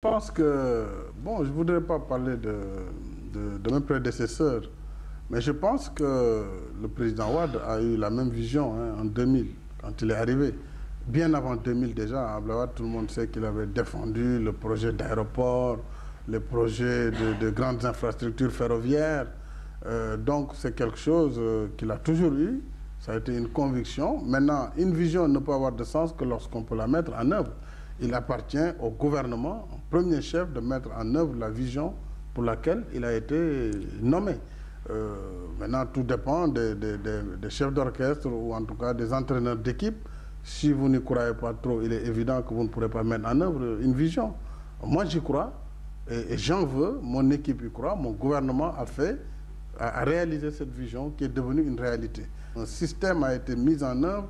Je pense que, bon, je ne voudrais pas parler de mes prédécesseurs, mais je pense que le président Wade a eu la même vision en 2000, quand il est arrivé. Bien avant 2000 déjà, à Ablaye Wade, tout le monde sait qu'il avait défendu le projet d'aéroport, le projet de grandes infrastructures ferroviaires. Donc c'est quelque chose qu'il a toujours eu, ça a été une conviction. Maintenant, une vision ne peut avoir de sens que lorsqu'on peut la mettre en œuvre. Il appartient au gouvernement, au premier chef, de mettre en œuvre la vision pour laquelle il a été nommé. Maintenant, tout dépend des chefs d'orchestre ou en tout cas des entraîneurs d'équipe. Si vous n'y croyez pas trop, il est évident que vous ne pourrez pas mettre en œuvre une vision. Moi, j'y crois et j'en veux, mon équipe y croit, mon gouvernement a réalisé cette vision qui est devenue une réalité. Un système a été mis en œuvre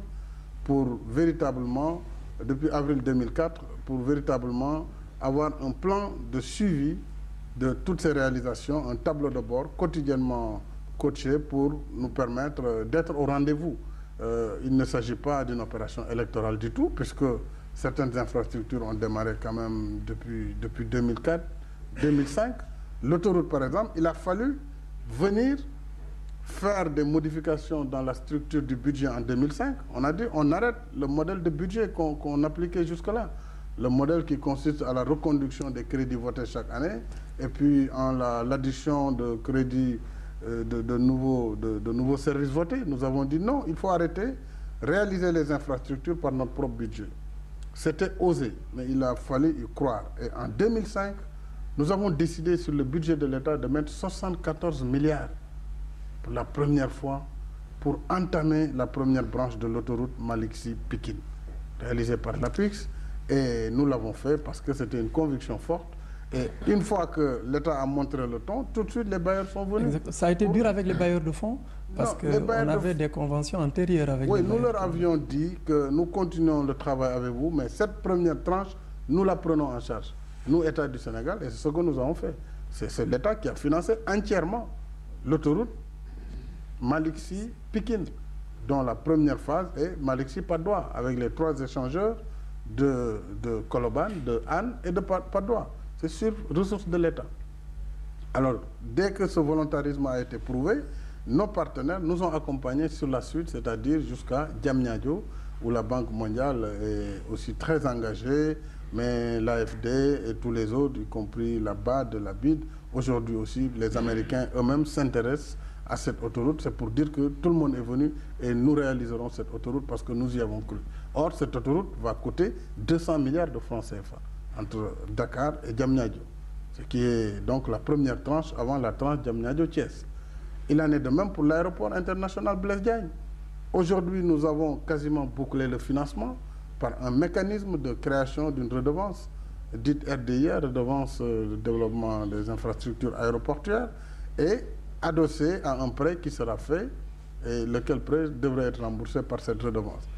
pour véritablement, depuis avril 2004, pour véritablement avoir un plan de suivi de toutes ces réalisations, un tableau de bord quotidiennement coaché pour nous permettre d'être au rendez-vous. Il ne s'agit pas d'une opération électorale du tout, puisque certaines infrastructures ont démarré quand même depuis 2004, 2005. L'autoroute, par exemple, il a fallu venir faire des modifications dans la structure du budget en 2005. On a dit on arrête le modèle de budget qu'on appliquait jusque-là. Le modèle qui consiste à la reconduction des crédits votés chaque année et puis en l'addition de crédits de nouveaux services votés. Nous avons dit non, il faut arrêter, réaliser les infrastructures par notre propre budget. C'était osé, mais il a fallu y croire. Et en 2005, nous avons décidé sur le budget de l'État de mettre 74 milliards pour la première fois pour entamer la première branche de l'autoroute Malick Sy Pikine, réalisée par l'APIX. Et nous l'avons fait parce que c'était une conviction forte. Et une fois que l'État a montré le ton, tout de suite les bailleurs sont venus. Exactement. Ça a été dur avec les bailleurs de fonds parce qu'on avait des conventions antérieures avec les bailleurs. Oui, nous leur avions dit que nous continuons le travail avec vous, mais cette première tranche, nous la prenons en charge. Nous, État du Sénégal, et c'est ce que nous avons fait. C'est l'État qui a financé entièrement l'autoroute Malick Sy Pikine, dont la première phase est Malick Sy Patte d'Oie, avec les 3 échangeurs de Colobane, de Hann et de Patte d'Oie. C'est sur ressources de l'État. Alors, dès que ce volontarisme a été prouvé, nos partenaires nous ont accompagnés sur la suite, c'est-à-dire jusqu'à Diamniadio, où la Banque mondiale est aussi très engagée, mais l'AFD et tous les autres, y compris la BAD, la BID, aujourd'hui aussi, les Américains eux-mêmes s'intéressent à cette autoroute. C'est pour dire que tout le monde est venu et nous réaliserons cette autoroute parce que nous y avons cru. Or, cette autoroute va coûter 200 milliards de francs CFA entre Dakar et Diamniadio, ce qui est donc la première tranche avant la tranche Diamniadio-Thiès. Il en est de même pour l'aéroport international Blaise Diagne. Aujourd'hui, nous avons quasiment bouclé le financement par un mécanisme de création d'une redevance, dite RDIA, redevance de développement des infrastructures aéroportuaires, et adossé à un prêt qui sera fait, et lequel prêt devrait être remboursé par cette redevance.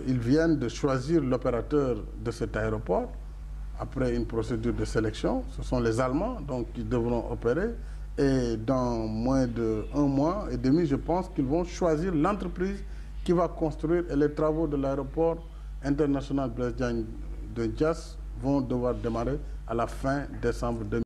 Ils viennent de choisir l'opérateur de cet aéroport, après une procédure de sélection. Ce sont les Allemands donc, qui devront opérer. Et dans moins d'1 mois et demi, je pense qu'ils vont choisir l'entreprise qui va construire. Et les travaux de l'aéroport international Blaise Diagne de Diass vont devoir démarrer à la fin décembre 2020.